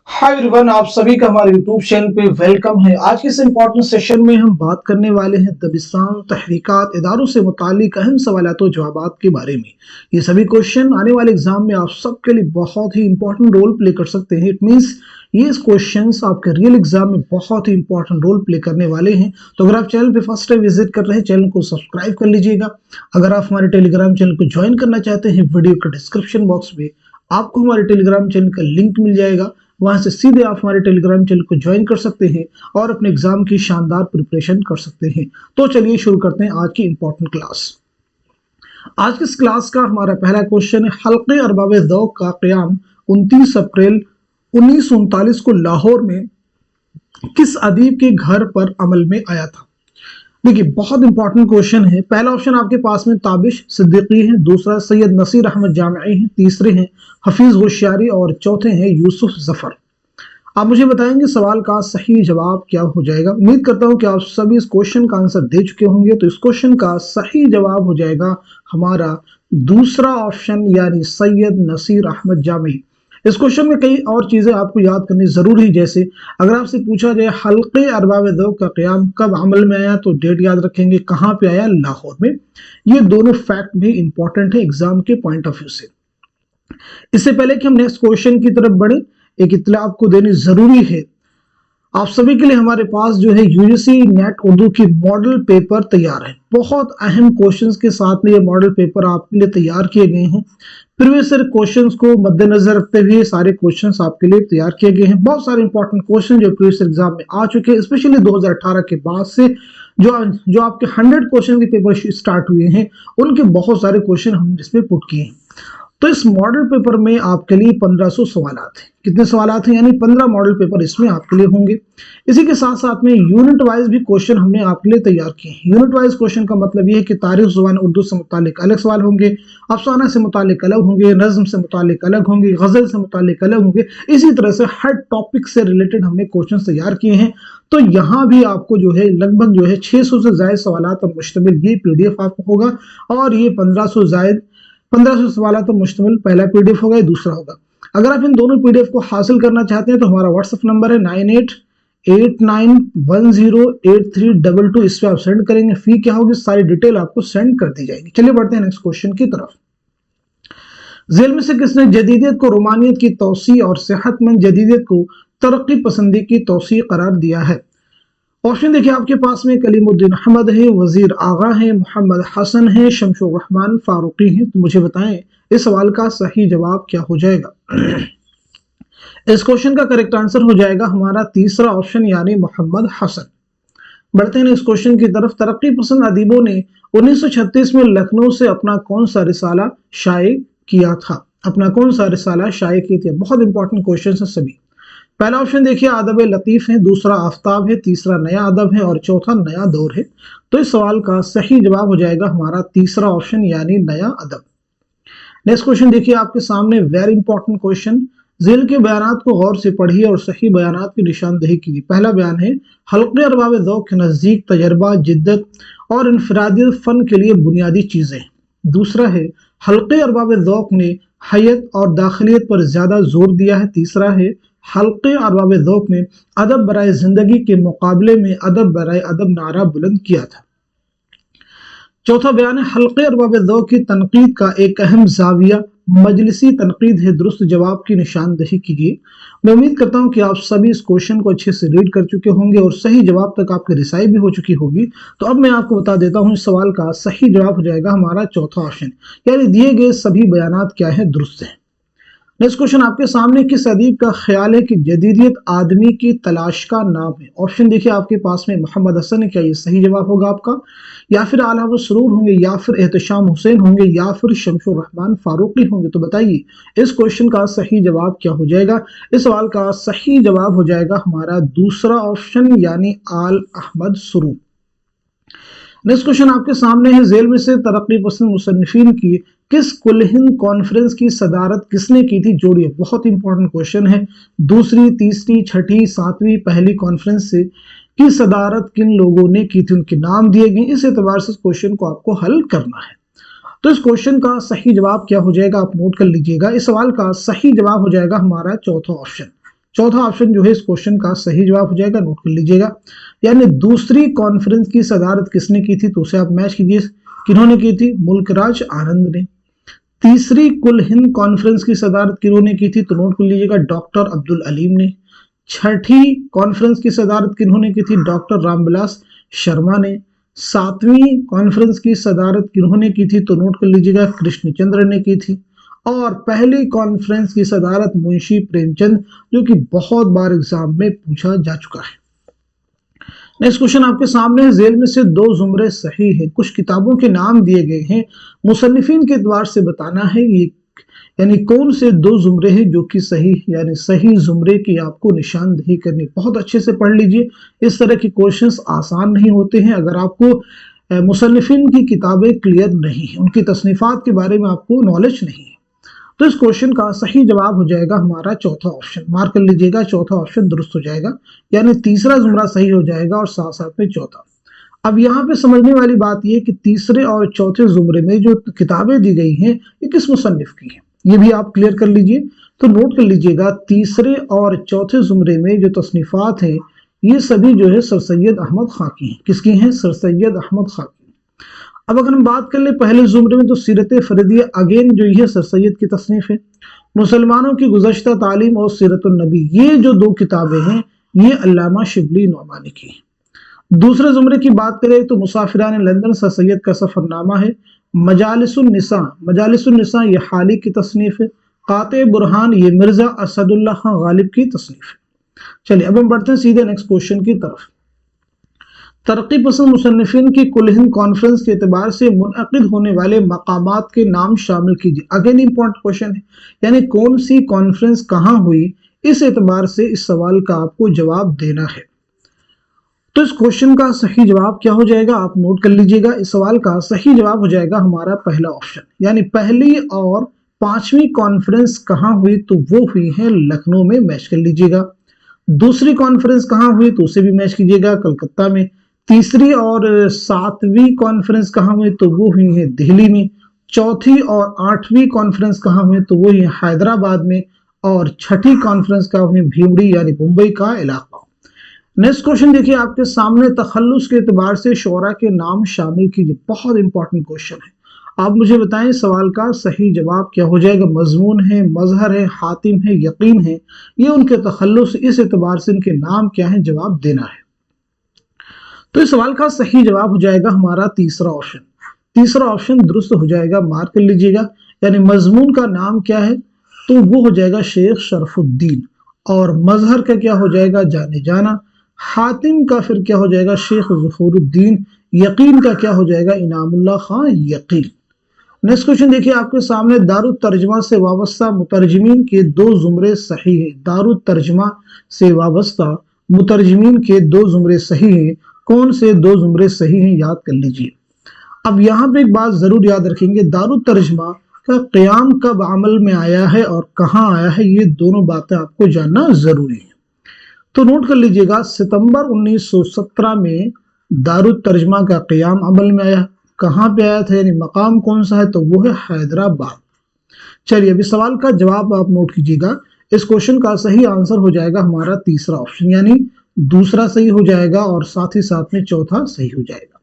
Hi everyone, आप सभी का हमारे यूट्यूब चैनल पे वेलकम है। आज के इस इम्पोर्टेंट सेशन में हम बात करने वाले हैं दबिस्तान तहरीकात इदारों से मुतालिक अहम सवालात और जवाबात के बारे में। ये सभी क्वेश्चन आने वाले एग्जाम में आप सबके लिए बहुत ही इंपॉर्टेंट रोल प्ले कर सकते हैं। इट मीन्स ये क्वेश्चंस आपके रियल एग्जाम में बहुत ही इंपॉर्टेंट रोल प्ले करने वाले हैं। तो अगर आप चैनल पे फर्स्ट टाइम विजिट कर रहे हैं, चैनल को सब्सक्राइब कर लीजिएगा। अगर आप हमारे टेलीग्राम चैनल को ज्वाइन करना चाहते हैं, वीडियो के डिस्क्रिप्शन बॉक्स में आपको हमारे टेलीग्राम चैनल का लिंक मिल जाएगा। वहां से सीधे आप हमारे टेलीग्राम चैनल को ज्वाइन कर सकते हैं और अपने एग्जाम की शानदार प्रिपरेशन कर सकते हैं। तो चलिए शुरू करते हैं आज की इंपॉर्टेंट क्लास। आज की इस क्लास का हमारा पहला क्वेश्चन है, हल्के अरबाब ज़ौक़ का क़याम 29 अप्रैल 1939 को लाहौर में किस अदीब के घर पर अमल में आया था? देखिए, बहुत इंपॉर्टेंट क्वेश्चन है। पहला ऑप्शन आपके पास में ताबिश सिद्दीकी है, दूसरा सैयद नसीर अहमद जामिई है, तीसरे हैं हफीज होशियारी और चौथे हैं यूसुफ जफर। आप मुझे बताएंगे सवाल का सही जवाब क्या हो जाएगा। उम्मीद करता हूं कि आप सभी इस क्वेश्चन का आंसर दे चुके होंगे। तो इस क्वेश्चन का सही जवाब हो जाएगा हमारा दूसरा ऑप्शन, यानी सैयद नसीर अहमद जामिई। इस क्वेश्चन में कई और चीजें आपको याद करनी जरूरी है। जैसे अगर आपसे पूछा जाए हल्के अरबाब ज़ौक़ का क़याम कब अमल में आया, तो डेट याद रखेंगे, कहां पे आया, लाहौर में। ये दोनों फैक्ट भी इंपॉर्टेंट है एग्जाम के पॉइंट ऑफ व्यू से। इससे पहले कि हम नेक्स्ट क्वेश्चन की तरफ बढ़े, एक इत्तला आपको देनी जरूरी है। आप सभी के लिए हमारे पास जो है यूजीसी नेट उर्दू की मॉडल पेपर तैयार है। बहुत अहम क्वेश्चंस के साथ में ये मॉडल पेपर आपके लिए तैयार किए गए हैं। प्रीवियस ईयर क्वेश्चंस को मद्देनजर रखते हुए सारे क्वेश्चंस आपके लिए तैयार किए गए हैं। बहुत सारे इंपॉर्टेंट क्वेश्चन जो प्रीवियस एग्जाम में आ चुके हैं, स्पेशली 2018 के बाद से जो आपके 100 क्वेश्चन के पेपर स्टार्ट हुए हैं, उनके बहुत सारे क्वेश्चन हमने इसमें पुट किए हैं। तो इस मॉडल पेपर में आपके लिए 1500 सवालात हैं। कितने सवालात हैं? यानी 15 मॉडल पेपर इसमें आपके लिए होंगे। इसी के साथ साथ में यूनिट वाइज भी क्वेश्चन हमने आपके लिए तैयार किए हैं। यूनिट वाइज क्वेश्चन का मतलब ये है कि तारीख ज़ुबान उर्दू से मुतालिक अलग सवाल होंगे, अफसाना से मुतालिक अलग होंगे, नज़्म से मुतालिक अलग होंगे, गजल से मुतालिक अलग होंगे। इसी तरह से हर टॉपिक से रिलेटेड हमने क्वेश्चन तैयार किए हैं। तो यहाँ भी आपको जो है लगभग जो है 600 से ज्यादा सवालात पर मुश्तमिल ये पीडीएफ आपको होगा। और ये 1500 सवाल तो मुश्तमिल पहला पीडीएफ होगा, दूसरा होगा। अगर आप इन दोनों पीडीएफ को हासिल करना चाहते हैं तो हमारा व्हाट्सएप नंबर है 9889108322। इस पे आप सेंड करेंगे। फी क्या होगी, सारी डिटेल आपको सेंड कर दी जाएगी। चलिए बढ़ते हैं नेक्स्ट क्वेश्चन की तरफ। जेल में से किसने जदीदियत को रोमानियत की तौसी और सेहतमंद जदीदियत को तरक्की पसंदी की तौसी करार दिया है? ऑप्शन देखिए आपके पास में कलीमुद्दीन अहमद है, वजीर आगा है, मोहम्मद हसन है, शमशुर रहमान फारूकी है। तो मुझे बताएं इस सवाल का सही जवाब क्या हो जाएगा। इस क्वेश्चन का करेक्ट आंसर हो जाएगा हमारा तीसरा ऑप्शन, यानी मोहम्मद हसन। बढ़ते हैं इस क्वेश्चन की तरफ। तरक्की पसंद अदीबों ने 1936 में लखनऊ से अपना कौन सा रिसाला शाये किया था? अपना कौन सा रिसाला शाये किया था? बहुत इंपॉर्टेंट क्वेश्चन है सभी। पहला ऑप्शन देखिए अदब लतीफ है, दूसरा आफ्ताब है, तीसरा नया अदब है और चौथा नया दौर है। तो इस सवाल का सही जवाब हो जाएगा हमारा तीसरा ऑप्शन, यानी नया अदब। नेक्स्ट क्वेश्चन देखिए आपके सामने, वेरी इंपॉर्टेंट क्वेश्चन। जेल के बयानात को गौर से पढ़िए और सही बयानात की निशानदेही कीजिए। पहला बयान है, हल्के अरबाब ज़ौक़ के नज़दीक तजर्बा, जिद्दत और इनफरादियत फ़न के लिए बुनियादी चीज़ें। दूसरा है, हल्के अरबाब ज़ौक़ ने हैयत और दाखिलियत पर ज़्यादा जोर दिया है। तीसरा है, हल्के अरबाब ज़ौक़ ने अदब बराए ज़िंदगी के मुकाबले में अदब बराए अदब नारा बुलंद किया था। चौथा बयान है, हल्के अरबाब ज़ौक़ की तनकीद का एक अहम ज़ाविया मजलिसी तनकीद है। दुरुस्त जवाब की निशानदेही कीजिए। मैं उम्मीद करता हूं कि आप सभी इस क्वेश्चन को अच्छे से रीड कर चुके होंगे और सही जवाब तक आपकी रिसाई भी हो चुकी होगी। तो अब मैं आपको बता देता हूं, इस सवाल का सही जवाब हो जाएगा हमारा चौथा ऑप्शन, यानी दिए गए सभी बयानात क्या है, दुरुस्त है। नेक्स्ट क्वेश्चन आपके सामने, किस अदीब का ख्याल है कि जदीदियत आदमी की तलाश का नाम है? ऑप्शन देखिए आपके पास में मोहम्मद हसन है। क्या ये सही जवाब होगा आपका? या फिर आला मसरूर होंगे, या फिर एहतशाम हुसैन होंगे, या फिर शमशुर रहमान फारूकी होंगे? तो बताइए इस क्वेश्चन का सही जवाब क्या हो जाएगा। इस सवाल का सही जवाब हो जाएगा हमारा दूसरा ऑप्शन, यानी आल अहमद सुरूर। नेक्स्ट क्वेश्चन आपके सामने है, जेल में से तरक्की पसंद मुसन्निफीन की किस कुल हिंद कॉन्फ्रेंस की सदारत किसने की थी? जोड़िए, बहुत इंपॉर्टेंट क्वेश्चन है। दूसरी, तीसरी, छठी, सातवीं, पहली कॉन्फ्रेंस से की सदारत किन लोगों ने की थी, उनके नाम दिए गए। इस एतबार से क्वेश्चन को आपको हल करना है। तो इस क्वेश्चन का सही जवाब क्या हो जाएगा, आप नोट कर लीजिएगा। इस सवाल का सही जवाब हो जाएगा हमारा चौथा ऑप्शन। चौथा ऑप्शन जो है इस क्वेश्चन का सही जवाब हो जाएगा, नोट कर लीजिएगा। यानी दूसरी कॉन्फ्रेंस की सदारत किसने की थी, तो उसे आप मैच कीजिए, किन्होंने की थी, मुल्कराज आनंद ने। तीसरी कुल हिंद कॉन्फ्रेंस की सदारत किन्होंने की थी, तो नोट कर लीजिएगा, डॉक्टर अब्दुल अलीम ने। छठी कॉन्फ्रेंस की सदारत किन्होंने की थी, डॉक्टर रामविलास शर्मा ने। सातवीं कॉन्फ्रेंस की सदारत किन्होंने की थी, तो नोट कर लीजिएगा, कृष्णचंद्र ने की थी। और पहली कॉन्फ्रेंस की सदारत मुंशी प्रेमचंद, जो कि बहुत बार एग्जाम में पूछा जा चुका है। नेक्स्ट क्वेश्चन आपके सामने है, झेल में से दो जुमरे सही है, कुछ किताबों के नाम दिए गए हैं, मुसन्निफिन के द्वार से बताना है ये यानी कौन से दो जुमरे हैं जो कि सही, यानी सही जुमरे की आपको निशानदेही करनी। बहुत अच्छे से पढ़ लीजिए, इस तरह के क्वेश्चंस आसान नहीं होते हैं अगर आपको मुसन्निफिन की किताबें क्लियर नहीं है, उनकी तसनीफात के बारे में आपको नॉलेज नहीं है। तो इस क्वेश्चन का सही जवाब हो जाएगा हमारा चौथा ऑप्शन, मार्क कर लीजिएगा, चौथा ऑप्शन दुरुस्त हो जाएगा, यानी तीसरा जुमरा सही हो जाएगा और साथ साथ में चौथा। अब यहाँ पे समझने वाली बात यह कि तीसरे और चौथे जुमरे में जो किताबें दी गई हैं ये किस मुसन्निफ की हैं, ये भी आप क्लियर कर लीजिए। तो नोट कर लीजिएगा, तीसरे और चौथे जुमरे में जो तसनीफात हैं ये सभी जो है सर सैयद अहमद खां की हैं। किसकी हैं, सर सैयद अहमद खां की। अब अगर हम बात कर ले पहले जुमरे में, तो सीरत फरीदिया अगेन जो ये सर सैयद की तसनीफ है। मुसलमानों की गुज़श्ता तालीम और सीरतुन नबी, ये जो दो किताबें हैं ये अल्लामा शिबली नौमानी की हैं। दूसरे जुमरे की बात करें तो मुसाफिरान लंदन सर सैयद का सफरनामा है। मजालिसुन निसा ये हाली की तसनीफ है। काते बुरहान ये मिर्जा असदुल्लाह खां गालिब की तसनीफ है। चलिए अब हम बढ़ते हैं सीधे नेक्स्ट क्वेश्चन की तरफ। तरक्की पसंद मुसन्निफिन की कुल हिंद कॉन्फ्रेंस के एतबार से मुनअक़िद होने वाले मकामात के नाम शामिल कीजिए। अगेन इंपॉर्टेंट क्वेश्चन है, यानी कौन सी कॉन्फ्रेंस कहाँ हुई, इस एतबार से इस सवाल का आपको जवाब देना है। तो इस क्वेश्चन का सही जवाब क्या हो जाएगा, आप नोट कर लीजिएगा। इस सवाल का सही जवाब हो जाएगा हमारा पहला ऑप्शन, यानी पहली और पांचवी कॉन्फ्रेंस कहाँ हुई, तो वो हुई है लखनऊ में, मैच कर लीजिएगा। दूसरी कॉन्फ्रेंस कहाँ हुई, तो उसे भी मैच कीजिएगा, कलकत्ता में। तीसरी और सातवीं कॉन्फ्रेंस कहाँ हुई, तो वो हुई है दिल्ली में। चौथी और आठवीं कॉन्फ्रेंस कहाँ हुई, तो वो है हैदराबाद में। और छठी कॉन्फ्रेंस कहाँ हुई, भीमड़ी यानी मुंबई का इलाका। नेक्स्ट क्वेश्चन देखिए आपके सामने, तखल्लुस के एतबार से शोरा के नाम शामिल कीजिए। बहुत इंपॉर्टेंट क्वेश्चन है, आप मुझे बताएं सवाल का सही जवाब क्या हो जाएगा। मजमून है, मजहर है, हातिम है, यकीन है, ये उनके तखल्लुस, इस एतबार से इनके नाम क्या है, जवाब देना है। तो इस सवाल का सही जवाब हो जाएगा हमारा तीसरा ऑप्शन। तीसरा ऑप्शन दुरुस्त हो जाएगा, मार्क कर लीजिएगा। यानी मजमून का नाम क्या है, तो वो हो जाएगा शेख शरफुद्दीन। और मजहर का क्या हो जाएगा, जाने जाना। हातिम का फिर क्या हो जाएगा, शेख ज़ुफरुद्दीन। यकीन का क्या हो जाएगा, इनामुल्लाह खां यकीन। नेक्स्ट क्वेश्चन देखिए आपके सामने, दारुत तर्जमा से वाबस्ता मुतरजमीन के दो जुमरे सही है। दारुत तर्जमा से वाबस्ता मुतरजमीन के दो जुमरे सही हैं। कौन से दो जुमरे सही हैं, याद कर लीजिए। अब यहाँ पे एक बात जरूर याद रखेंगे, दारुत तर्जमा का क़याम कब अमल में आया है और कहाँ आया है, ये दोनों बातें आपको जानना जरूरी है। तो नोट कर लीजिएगा, सितंबर 1917 में दारुत तर्जमा का क़याम अमल में आया। कहाँ पे आया था, यानी मकाम कौन सा है, तो वो है हैदराबाद। चलिए अभी सवाल का जवाब आप नोट कीजिएगा। इस क्वेश्चन का सही आंसर हो जाएगा हमारा तीसरा ऑप्शन, यानी दूसरा सही हो जाएगा और साथ ही साथ में चौथा सही हो जाएगा।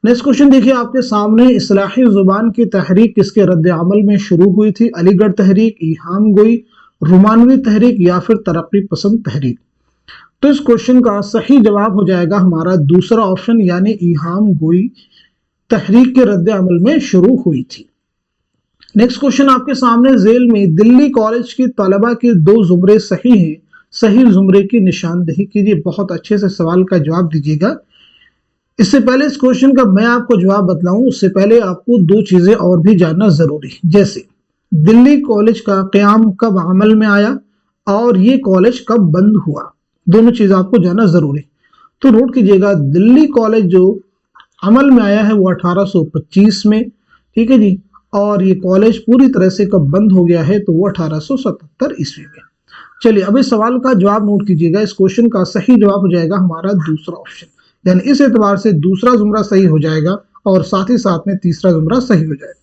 नेक्स्ट क्वेश्चन देखिए आपके सामने, इस्लाही जुबान की तहरीक किसके रद्द अमल में शुरू हुई थी। अलीगढ़ तहरीक, इहाम गोई, रोमानवी तहरीक या फिर तरक्की पसंद तहरीक। तो इस क्वेश्चन का सही जवाब हो जाएगा हमारा दूसरा ऑप्शन, यानी इहाम गोई तहरीक के रद्द अमल में शुरू हुई थी। नेक्स्ट क्वेश्चन आपके सामने, झेल में दिल्ली कॉलेज की तलबा के दो जुमरे सही हैं, सही जुमरे की निशानदेही कीजिए। बहुत अच्छे से सवाल का जवाब दीजिएगा। इससे पहले इस क्वेश्चन का मैं आपको जवाब बतलाऊं, उससे पहले आपको दो चीजें और भी जानना जरूरी है, जैसे दिल्ली कॉलेज का क़याम कब अमल में आया और ये कॉलेज कब बंद हुआ, दोनों चीजें आपको जानना जरूरी। तो नोट कीजिएगा, दिल्ली कॉलेज जो अमल में आया है वो 1825 में, ठीक है जी, और ये कॉलेज पूरी तरह से कब बंद हो गया है, तो वो 1877 ईस्वी में। चलिए अब इस सवाल का जवाब नोट कीजिएगा। इस क्वेश्चन का सही जवाब हो जाएगा हमारा दूसरा ऑप्शन, यानी इस एतबार से दूसरा जुमरा सही हो जाएगा और साथ ही साथ में तीसरा जुमरा सही हो जाएगा।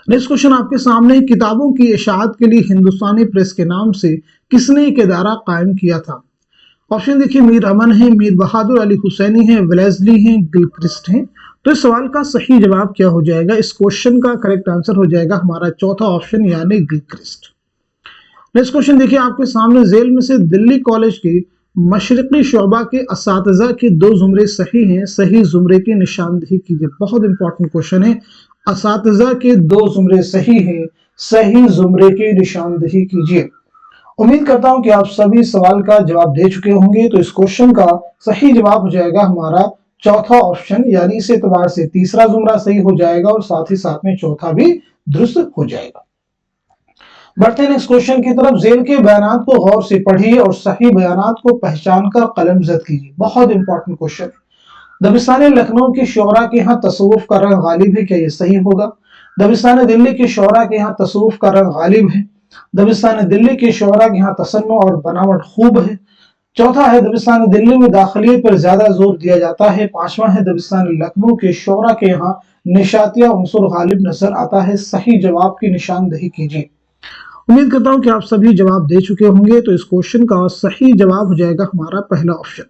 नेक्स्ट क्वेश्चन आपके सामने, किताबों की इशाअत के लिए हिंदुस्तानी प्रेस के नाम से किसने एक इदारा कायम किया था? ऑप्शन देखिए, मीर अमन है, मीर बहादुर अली हुसैनी है, वेलेस्ली है, गिलक्रिस्ट है। तो इस सवाल का सही जवाब क्या हो जाएगा? इस क्वेश्चन का करेक्ट आंसर हो जाएगा हमारा चौथा ऑप्शन यानी गिलक्रिस्ट। नेक्स्ट क्वेश्चन देखिए आपके सामने, जेल में से दिल्ली कॉलेज के मशरकी शोबा के असातिज़ा के 2 जुमरे सही हैं, सही जुमरे की निशानदेही कीजिए। बहुत इंपॉर्टेंट क्वेश्चन है, असातिज़ा के 2 जुमरे सही हैं, सही जुमरे की निशानदेही कीजिए। उम्मीद करता हूं कि आप सभी सवाल का जवाब दे चुके होंगे। तो इस क्वेश्चन का सही जवाब हो जाएगा हमारा चौथा ऑप्शन, यानी इस एतबार से तीसरा जुमरा सही हो जाएगा और साथ ही साथ में चौथा भी दुरुस्त हो जाएगा। बढ़ते हैं नेक्स्ट क्वेश्चन की तरफ। जेल के बयानात को गौर से पढ़िए और सही बयानात को पहचान कर कलम जद कीजिए। बहुत इंपॉर्टेंट क्वेश्चन। दबिस्तान लखनऊ के शोरा के यहाँ तसव्वुफ का रंग गालिब है, क्या ये सही होगा? दबिस्तान दिल्ली के शोरा के यहाँ तसव्वुफ का रंग गालिब है। दबिस्तान दिल्ली के शोरा के यहाँ तसन्नु और बनावट खूब है। चौथा है, दबिस्तान दिल्ली में दाखिलियत पर ज्यादा जोर दिया जाता है। पांचवा है, दबिस्तान लखनऊ के शोरा के यहाँ निशातिया उन्सुर गालिब नजर आता है। सही जवाब की निशानदेही कीजिए। उम्मीद करता हूं कि आप सभी जवाब दे चुके होंगे। तो इस क्वेश्चन का सही जवाब हो जाएगा हमारा पहला ऑप्शन।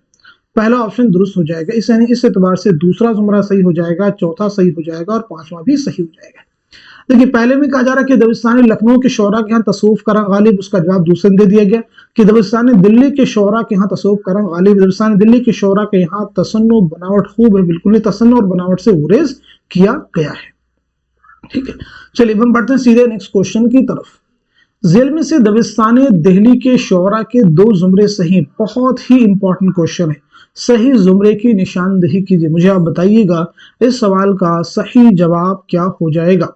पहला ऑप्शन दुरुस्त हो जाएगा। इस यानी इस एतबार से दूसरा जुमरा सही हो जाएगा, चौथा सही हो जाएगा और पांचवा भी सही हो जाएगा। देखिए, पहले में कहा जा रहा है कि दबिस्तान लखनऊ के शोरा के यहाँ तसव्वुफ का रंग गालिब, उसका जवाब दूसरे में दे दिया गया कि दबिस्तान दिल्ली के शोरा के यहाँ तसव्वुफ का रंग गालिब। दबिस्तान दिल्ली के शोरा के यहाँ तसन्नु बनावट खूब है, बिल्कुल नहीं, तसन्नु और बनावट से गुरेज किया गया है। ठीक है, चलिए हम बढ़ते हैं सीधे नेक्स्ट क्वेश्चन की तरफ। जेल में से दबिस्तान दिल्ली के शोरा के 2 जुमरे सही। बहुत ही इंपॉर्टेंट क्वेश्चन है, सही जुमरे की निशानदेही कीजिए। मुझे आप बताइएगा इस सवाल का सही जवाब क्या हो जाएगा?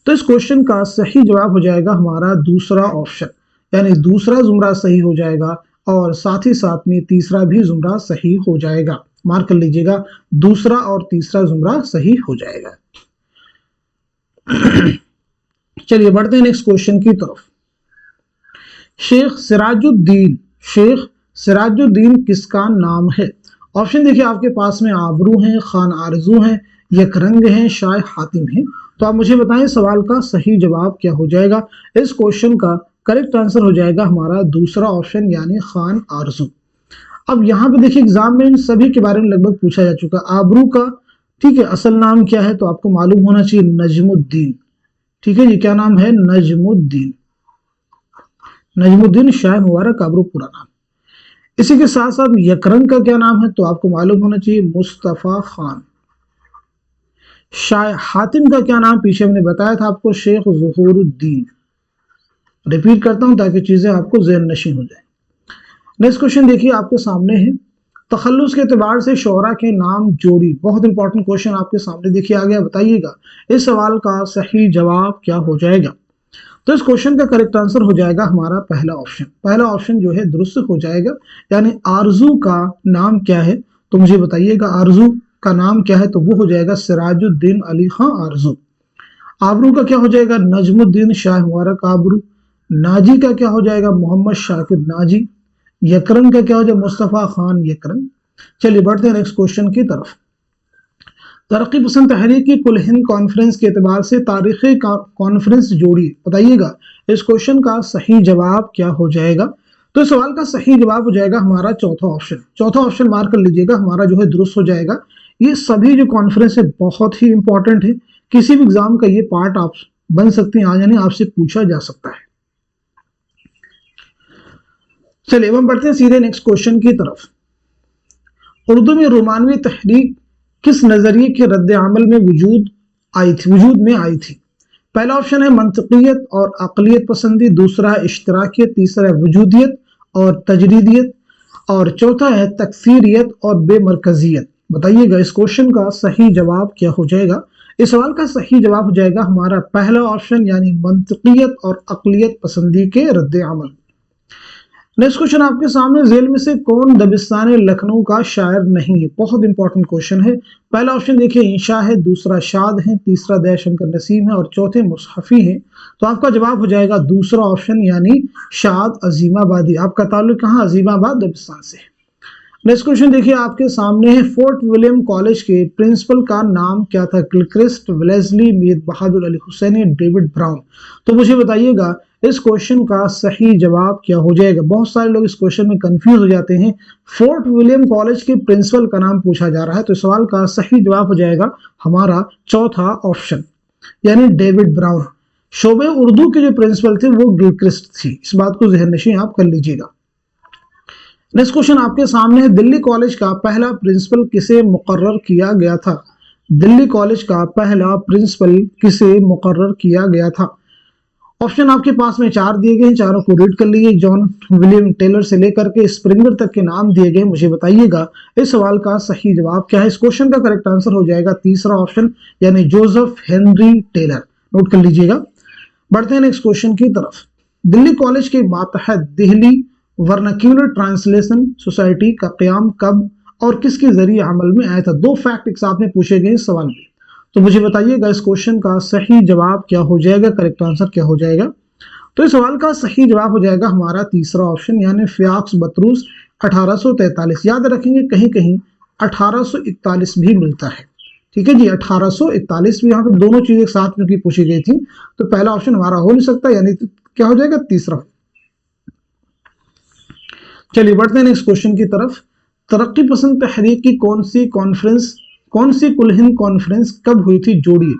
तो इस क्वेश्चन का सही जवाब हो जाएगा हमारा दूसरा ऑप्शन, यानी दूसरा जुमरा सही हो जाएगा और साथ ही साथ में तीसरा भी जुमरा सही हो जाएगा। मार्क कर लीजिएगा, दूसरा और तीसरा जुमरा सही हो जाएगा। चलिए बढ़ते हैं नेक्स्ट क्वेश्चन की तरफ। शेख सिराजुद्दीन किसका नाम है? ऑप्शन देखिए आपके पास में, आबरू हैं, खान आरजू हैं, यकरंग हैं, शाह हातिम हैं। तो आप मुझे बताएं सवाल का सही जवाब क्या हो जाएगा? इस क्वेश्चन का करेक्ट आंसर हो जाएगा हमारा दूसरा ऑप्शन यानी खान आरजू। अब यहाँ पे देखिए एग्जाम में इन सभी के बारे में लगभग पूछा जा चुका। आबरू का ठीक है असल नाम क्या है? तो आपको मालूम होना चाहिए, नजमुद्दीन। ठीक है जी, क्या नाम है? नजमुद्दीन शाह मुबारक आबरू पूरा नाम। इसी के साथ साथ यकरंग का क्या नाम है? तो आपको मालूम होना चाहिए, मुस्तफा खान। शाह हातिम का क्या नाम? पीछे हमने बताया था आपको, शेख ज़ुहूरुद्दीन। रिपीट करता हूं ताकि चीजें आपको ज़हन नशीं हो जाए। नेक्स्ट क्वेश्चन देखिए आपके सामने है, तखल्लुस के एतबार से शोरा के नाम जोड़ी। बहुत इंपॉर्टेंट क्वेश्चन आपके सामने देखिए आ गया। बताइएगा इस सवाल का सही जवाब क्या हो जाएगा? तो इस क्वेश्चन का करेक्ट आंसर हो जाएगा हमारा पहला ऑप्शन। पहला ऑप्शन जो है दुरुस्त हो जाएगा, यानी आरजू का नाम क्या है? तो मुझे बताइएगा आरजू का नाम क्या है? तो वो हो जाएगा सिराजुद्दीन अली खां आरजू। आबरू का क्या हो जाएगा? नजमुद्दीन शाह मुबारक आबरू। नाजी का क्या हो जाएगा? मोहम्मद शाकिर नाजी। यकरंग का क्या हो जाएगा? मुस्तफा खान यकरंग। चलिए बढ़ते हैं नेक्स्ट क्वेश्चन की तरफ। तरक्की पसंद तहरीक की कुल हिंद कॉन्फ्रेंस के एतबार से तारीखी कॉन्फ्रेंस जोड़ी। बताइएगा इस क्वेश्चन का सही जवाब क्या हो जाएगा? तो इस सवाल का सही जवाब हो जाएगा हमारा चौथा ऑप्शन। चौथा ऑप्शन मार्क कर लीजिएगा, हमारा जो है दुरुस्त हो जाएगा। ये सभी जो कॉन्फ्रेंस है बहुत ही इंपॉर्टेंट है, किसी भी एग्जाम का ये पार्ट आप बन सकते हैं, यानी आपसे पूछा जा सकता है। चलिए हम बढ़ते हैं सीधे नेक्स्ट क्वेश्चन की तरफ। उर्दू में रोमानवी तहरीक किस नजरिए के रद्द अमल में वजूद में आई थी? पहला ऑप्शन है मंतकियत और अकलियत पसंदी, दूसरा है इश्तराकियत, तीसरा है वजूदियत और तजरीदियत और चौथा है तकफीरियत और बेमरकजियत। बताइएगा इस क्वेश्चन का सही जवाब क्या हो जाएगा? इस सवाल का सही जवाब हो जाएगा हमारा पहला ऑप्शन, यानी मंतकियत और अकलियत पसंदी के रद्द अमल। नेक्स्ट क्वेश्चन आपके सामने, जेल में से कौन दबिस्तान लखनऊ का शायर नहीं है? बहुत इंपॉर्टेंट क्वेश्चन है। पहला ऑप्शन देखिए इंशा है, दूसरा शाद है, तीसरा दयाशंकर नसीम है और चौथे मुसहफी है। तो आपका जवाब हो जाएगा दूसरा ऑप्शन, यानी शाद अजीमाबादी। आपका ताल्लुक कहाँ? अजीमाबाद दबिस्तान से। नेक्स्ट क्वेश्चन देखिए आपके सामने है, फोर्ट विलियम कॉलेज के प्रिंसिपल का नाम क्या था? गिलक्रिस्ट, वेलेस्ली, मीर बहादुर अली हुसैनी, डेविड ब्राउन। तो मुझे बताइएगा इस क्वेश्चन का सही जवाब क्या हो जाएगा? बहुत सारे लोग इस क्वेश्चन में कंफ्यूज हो जाते हैं। फोर्ट विलियम कॉलेज के प्रिंसिपल का नाम पूछा जा रहा है, तो सवाल का सही जवाब हो जाएगा हमारा चौथा ऑप्शन, यानी डेविड ब्राउन। शोबे उर्दू के जो प्रिंसिपल थे वो गिलक्रिस्ट थी, इस बात को ज़हन नशीं आप कर लीजिएगा। नेक्स्ट क्वेश्चन आपके सामने है, दिल्ली कॉलेज का पहला प्रिंसिपल किसे मुकर्रर किया गया था? दिल्ली कॉलेज का पहला प्रिंसिपल किसे मुकर्रर किया गया था? ऑप्शन आपके पास में 4 दिए गए हैं, चारों को रीड कर लीजिए। जॉन विलियम टेलर से लेकर के स्प्रिंगर तक के नाम दिए गए। मुझे बताइएगा इस सवाल का सही जवाब क्या है? इस क्वेश्चन का करेक्ट आंसर हो जाएगा तीसरा ऑप्शन, यानी जोसेफ हेनरी टेलर। नोट कर लीजिएगा। बढ़ते हैं नेक्स्ट क्वेश्चन की तरफ। दिल्ली कॉलेज के मातहत दिल्ली वर्नाक्यूलर ट्रांसलेशन सोसाइटी का क़याम कब और किसके जरिए अमल में आया था? 2 फैक्ट एक साथ में पूछे गए इस सवाल में, तो मुझे बताइएगा इस क्वेश्चन का सही जवाब क्या हो जाएगा, करेक्ट आंसर क्या हो जाएगा? तो इस सवाल का सही जवाब हो जाएगा हमारा तीसरा ऑप्शन, यानी फ़ियाक्स बतरूस 1843। याद रखेंगे कहीं कहीं 1841 भी मिलता है, ठीक है जी, 1841 भी यहाँ पे दोनों चीजें साथ में की पूछी गई थी, तो पहला ऑप्शन हमारा हो नहीं सकता, यानी क्या हो जाएगा? तीसरा। चलिए बढ़ते हैं नेक्स्ट क्वेश्चन की तरफ। तरक्की पसंद तहरीक की कौन सी कुल हिंद कॉन्फ्रेंस कब हुई थी? जोड़िए।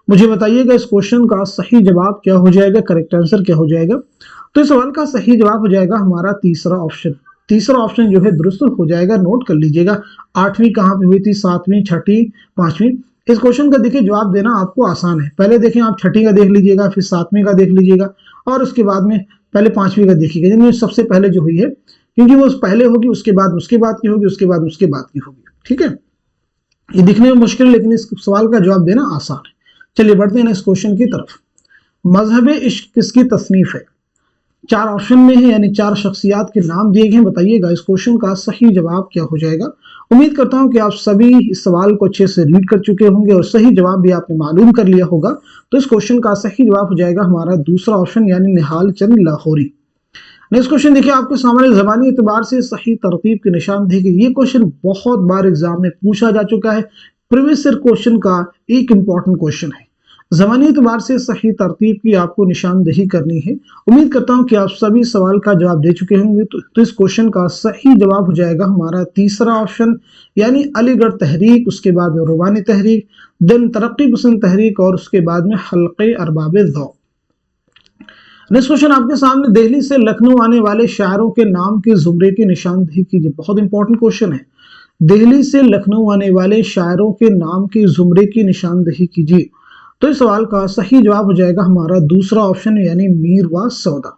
मुझे बताइएगा इस क्वेश्चन का सही जवाब क्या हो जाएगा, करेक्ट आंसर क्या हो जाएगा? तो इस सवाल का सही जवाब हो जाएगा हमारा तीसरा ऑप्शन। तीसरा ऑप्शन जो है दुरुस्त हो जाएगा, नोट कर लीजिएगा। 8वीं कहाँ पे हुई थी? 7वीं, 6ठी, 5वीं। इस क्वेश्चन का देखिए जवाब देना आपको आसान है। पहले देखें आप 6ठी का देख लीजिएगा, फिर 7वीं का देख लीजिएगा, और उसके बाद में पहले 5वीं का देखिएगा, यानी सबसे पहले जो हुई है, क्योंकि वो पहले होगी, उसके बाद की होगी, उसके बाद की होगी। ठीक है, ये दिखने में मुश्किल है लेकिन इस सवाल का जवाब देना आसान है। चलिए बढ़ते हैं नेक्स्ट क्वेश्चन की तरफ। मजहब इश्क किसकी तसनीफ है? 4 ऑप्शन में है, यानी 4 शख्सियात के नाम दिए गए हैं। बताइएगा इस क्वेश्चन का सही जवाब क्या हो जाएगा? उम्मीद करता हूं कि आप सभी इस सवाल को अच्छे से रीड कर चुके होंगे और सही जवाब भी आपने मालूम कर लिया होगा। तो इस क्वेश्चन का सही जवाब हो जाएगा हमारा दूसरा ऑप्शन, यानी निहाल चंद लाहौरी। नेक्स्ट क्वेश्चन देखिए आपके सामने, ज़बानी एतबार से सही तरतीब की निशानदेही की। ये क्वेश्चन बहुत बार एग्जाम में पूछा जा चुका है, प्रीवियस ईयर क्वेश्चन का एक इंपॉर्टेंट क्वेश्चन है। ज़बानी एतबार से सही तरतीब की आपको निशानदेही करनी है। उम्मीद करता हूं कि आप सभी सवाल का जवाब दे चुके होंगे। तो इस क्वेश्चन का सही जवाब हो जाएगा हमारा तीसरा ऑप्शन, यानी अलीगढ़ तहरीक, उसके बाद में रुबानी तहरीक, देन तरक्की पसंद तहरीक, और उसके बाद में हल्के अरबाब ज़ौक़। नेक्स्ट क्वेश्चन आपके सामने, दिल्ली से लखनऊ आने वाले शायरों के नाम के जुमरे की निशानदेही कीजिए। बहुत इंपॉर्टेंट क्वेश्चन है। दिल्ली से लखनऊ आने वाले शायरों के नाम के जुमरे की निशानदेही कीजिए। तो इस सवाल का सही जवाब हो जाएगा हमारा दूसरा ऑप्शन, यानी मीर व सौदा।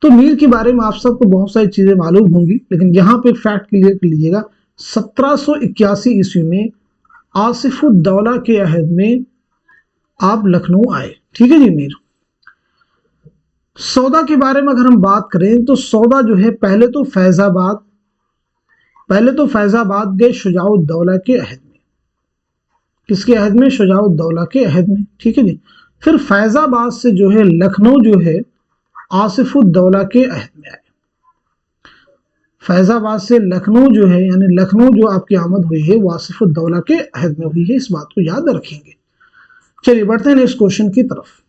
तो मीर के बारे में आप सबको बहुत सारी चीजें मालूम होंगी, लेकिन यहाँ पे फैक्ट क्लियर कर लीजिएगा। 1781 ईस्वी में आसिफुद्दौला के अहद में आप लखनऊ आए, ठीक है जी। मीर सौदा के बारे में अगर हम बात करें तो सौदा जो है पहले तो फैजाबाद गए शुजाउद्दौला के अहद में। किसके अहद में? शुजाउद्दौला के अहद में, ठीक है जी। फिर फैजाबाद से जो है लखनऊ जो है आसिफुद्दौला के अहद में आए। फैजाबाद से लखनऊ जो है, यानी लखनऊ जो आपकी आमद हुई है वो आसिफुद्दौला के अहद में हुई है, इस बात को याद रखेंगे। चलिए बढ़ते हैं नेक्स्ट क्वेश्चन की तरफ।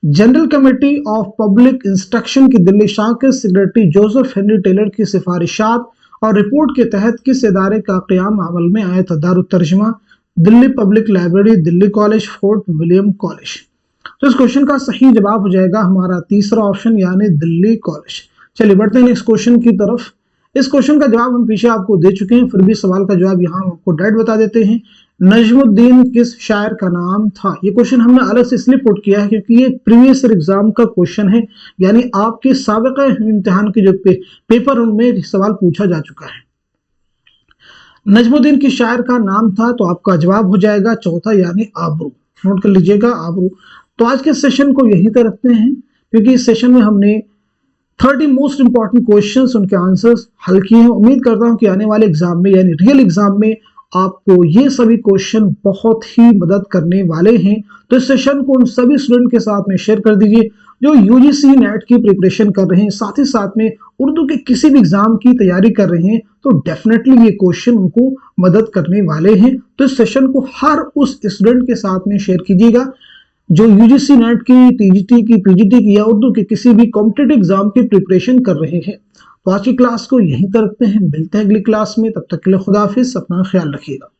General committee of public instruction की दिल्ली शाख के सेक्रेटरी जोसेफ हेनरी टेलर की सिफारिशात और रिपोर्ट के तहत किस इदारे का क़याम अमल में आया था? दारुत तर्जुमा, Delhi public library, Delhi college, fort William college. तो इस क्वेश्चन का सही जवाब हो जाएगा हमारा तीसरा ऑप्शन, यानी दिल्ली कॉलेज। चलिए बढ़ते हैं नेक्स्ट क्वेश्चन की तरफ। इस क्वेश्चन का जवाब हम पीछे आपको दे चुके हैं, फिर भी सवाल का जवाब यहाँ आपको डायरेक्ट बता देते हैं। नजमुद्दीन किस शायर का नाम था? ये क्वेश्चन हमने अलग से इसलिए पुट किया है क्योंकि ये प्रीवियस एग्जाम का क्वेश्चन है, यानी आपके साबिक़ा इम्तिहान के जो पेपर उनमें सवाल पूछा जा चुका है। नजमुद्दीन किस शायर का नाम था? तो आपका जवाब हो जाएगा चौथा, यानी आबरू। नोट कर लीजिएगा, आबरू। तो आज के सेशन को यहीं तक रखते हैं, क्योंकि इस सेशन में हमने 30 मोस्ट इंपॉर्टेंट क्वेश्चंस, उनके आंसर्स हल किए हैं। उम्मीद करता हूं कि आने वाले एग्जाम में, यानी रियल एग्जाम में, आपको ये सभी क्वेश्चन बहुत ही मदद करने वाले हैं। तो इस सेशन को उन सभी स्टूडेंट के साथ में शेयर कर दीजिए जो यूजीसी नेट की प्रिपरेशन कर रहे हैं, साथ ही साथ में उर्दू के किसी भी एग्जाम की तैयारी कर रहे हैं, तो डेफिनेटली ये क्वेश्चन उनको मदद करने वाले हैं। तो इस सेशन को हर उस स्टूडेंट के साथ में शेयर कीजिएगा जो यूजीसी नेट की, टीजीटी की, पीजीटी की या उर्दू के किसी भी कॉम्पिटिटिव एग्जाम की प्रिपरेशन कर रहे हैं। तो आज की क्लास को यहीं तक रखते हैं, मिलते हैं अगली क्लास में, तब तक के लिए खुदा हाफिज, अपना ख्याल रखिएगा।